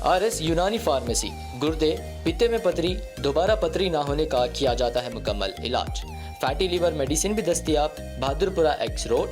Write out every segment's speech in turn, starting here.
RS یونانی pharmacy, گردے پتے میں پتری دوبارہ پتری نہ ہونے کا کیا جاتا ہے مکمل علاج۔ فیٹی لیور میڈیسن بھی دستیاب، بہادر پورہ ایکس روڈ،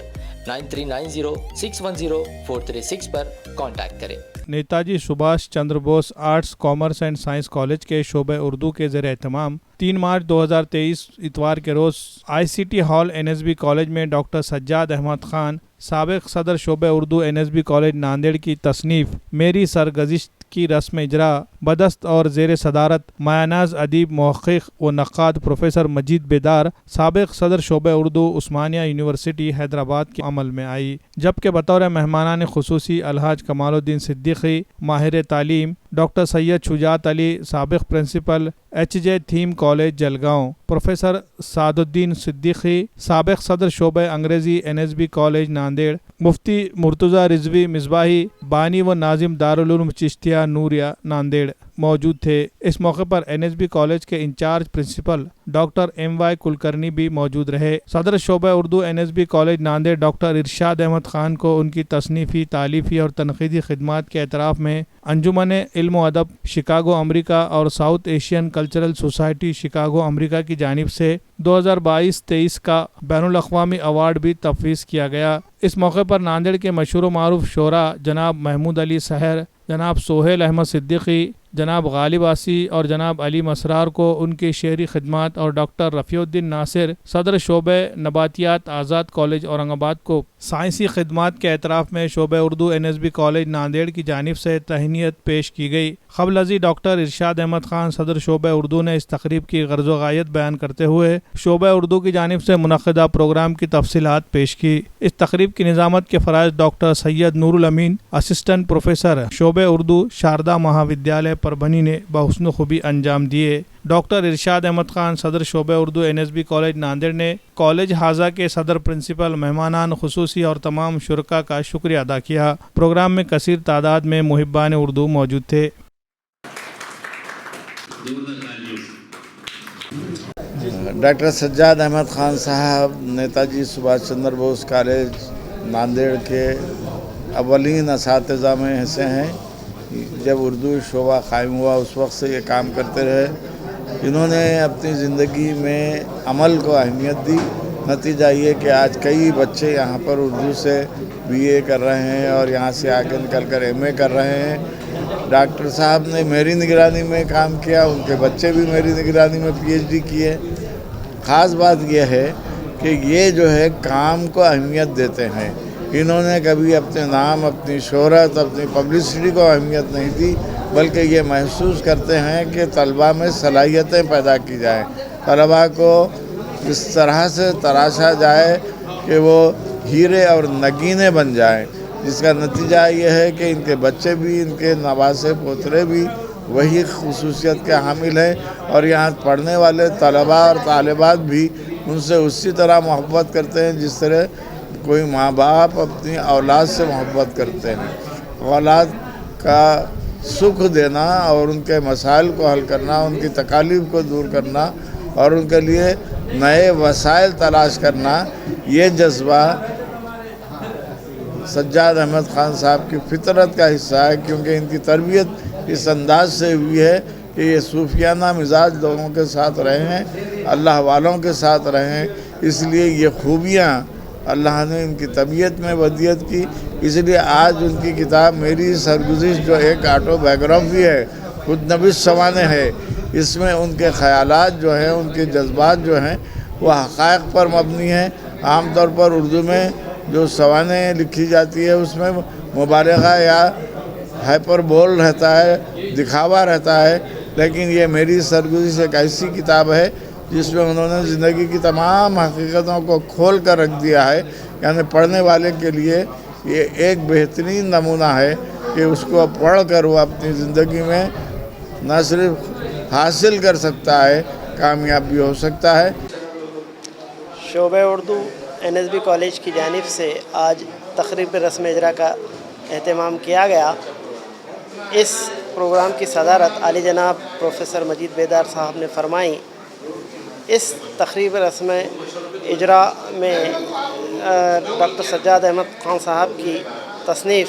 9390610436 پر کانٹیکٹ کریں۔ نیتاجی سبھاش Chandra Bose arts commerce and science college کے شعبہ اردو کے زیر اہتمام 3 مارچ 2023 اتوار کے روز ICT ہال NSB کالج میں ڈاکٹر سجاد احمد خان سابق صدر شعبہ اردو NSB کالج ناندیڑ کی تصنیف میری سرگزشت کی رسم اجرا بدست اور زیر صدارت مایاناز ادیب محقق و نقاد پروفیسر مجید بیدار سابق صدر شعبہ اردو عثمانیہ یونیورسٹی حیدرآباد کے عمل میں آئی، جبکہ بطور مہمانان خصوصی الحاج کمال الدین صدیقی ماہر تعلیم، ڈاکٹر سید شجاعت علی سابق principal HJ Thim college Jalgaon, professor Saad Uddin Siddiqui سابق صدر شعبہ انگریزی NSB کالج ناندیڑ، مفتی مرتضی رضوی مصباحی بانی و ناظم دارالعلوم چشتیہ نوریہ ناندیڑ موجود تھے۔ اس موقع پر NSB کالج کے in charge principal doctor MY Kulkarni بھی موجود رہے۔ صدر شعبہ Urdu NSB college Nanded doctor Irshad Ahmad Khan کو ان کی تصنیفی، تالیفی اور تنقیدی خدمات کے اعتراف میں انجمن علم و ادب شکاگو امریکہ اور south Asian cultural society Chicago America کی جانب سے 2022-23 کا بین الاقوامی ایوارڈ بھی تفویض کیا گیا۔ اس موقع پر ناندیڑ کے مشہور و معروف شعراء جناب محمود علی سحر، جناب سہیل احمد صدیقی، جناب غالب آسی اور جناب علی مسرار کو ان کی شعری خدمات اور ڈاکٹر رفیع الدین ناصر صدر شعبہ نباتیات آزاد کالج اورنگ آباد کو سائنسی خدمات کے اعتراف میں شعبہ اردو NSB کالج ناندیڑ کی جانب سے تہنیت پیش کی گئی۔ قبل ازیں ڈاکٹر ارشاد احمد خان صدر شعبہ اردو نے اس تقریب کی غرض و غایت بیان کرتے ہوئے شعبہ اردو کی جانب سے منعقدہ پروگرام کی تفصیلات پیش کی۔ اس تقریب کی نظامت کے فرائض ڈاکٹر سید نور الامین اسسٹنٹ پروفیسر شعبہ اردو شاردا مہاودیالیہ پربھنی نے بحسن خوبی انجام دیے۔ ڈاکٹر ارشاد احمد خان صدر شعبہ اردو NSB کالج ناندیڑ نے کالج حاضہ کے صدر پرنسپل، مہمانان خصوصی اور تمام شرکاء کا شکریہ ادا کیا۔ پروگرام میں کثیر تعداد میں محبان اردو موجود تھے۔ ڈاکٹر سجاد احمد خان صاحب نیتاجی سبھاش چندر بوس کالج ناندیڑ کے اولین اساتذہ میں سے ہیں۔ جب اردو شعبہ قائم ہوا اس وقت سے یہ کام کرتے رہے۔ انہوں نے اپنی زندگی میں عمل کو اہمیت دی، نتیجہ یہ کہ آج کئی بچے یہاں پر اردو سے BA کر رہے ہیں اور یہاں سے آگے نکل کر MA کر رہے ہیں۔ ڈاکٹر صاحب نے میری نگرانی میں کام کیا، ان کے بچے بھی میری نگرانی میں PhD کیے۔ خاص بات یہ ہے کہ یہ جو ہے کام کو اہمیت دیتے ہیں۔ انہوں نے کبھی اپنے نام، اپنی شہرت، اپنی پبلسٹی کو اہمیت نہیں دی، بلکہ یہ محسوس کرتے ہیں کہ طلباء میں صلاحیتیں پیدا کی جائیں، طلباء کو اس طرح سے تراشا جائے کہ وہ ہیرے اور نگینے بن جائیں، جس کا نتیجہ یہ ہے کہ ان کے بچے بھی، ان کے نواسے پوترے بھی وہی خصوصیت کے حامل ہیں، اور یہاں پڑھنے والے طلباء اور طالبات بھی ان سے اسی طرح محبت کرتے ہیں جس طرح کوئی ماں باپ اپنی اولاد سے محبت کرتے ہیں۔ اولاد کا سکھ دینا اور ان کے مسائل کو حل کرنا، ان کی تکالیف کو دور کرنا اور ان کے لیے نئے وسائل تلاش کرنا، یہ جذبہ سجاد احمد خان صاحب کی فطرت کا حصہ ہے، کیونکہ ان کی تربیت اس انداز سے ہوئی ہے کہ یہ صوفیانہ مزاج لوگوں کے ساتھ رہے ہیں، اللہ والوں کے ساتھ رہے ہیں، اس لیے یہ خوبیاں اللہ نے ان کی طبیعت میں ودیت کی۔ اس لیے آج ان کی کتاب میری سرگزشت جو ایک آٹو بایوگرافی ہے، خود نویس سوانح ہے، اس میں ان کے خیالات جو ہیں، ان کے جذبات جو ہیں وہ حقائق پر مبنی ہیں۔ عام طور پر اردو میں جو سوانح لکھی جاتی ہے اس میں مبالغہ یا ہائپر بول رہتا ہے، دکھاوا رہتا ہے، لیکن یہ میری سرگزشت ایک ایسی کتاب ہے جس میں انہوں نے زندگی کی تمام حقیقتوں کو کھول کر رکھ دیا ہے، یعنی پڑھنے والے کے لیے یہ ایک بہترین نمونہ ہے کہ اس کو پڑھ کر وہ اپنی زندگی میں نہ صرف حاصل کر سکتا ہے، کامیاب بھی ہو سکتا ہے۔ شعبہ اردو NSB کالج کی جانب سے آج تقریب رسم اجرا کا اہتمام کیا گیا۔ اس پروگرام کی صدارت عالی جناب پروفیسر مجید بیدار صاحب نے فرمائی۔ اس تقریب رسم اجرا میں ڈاکٹر سجاد احمد خان صاحب کی تصنیف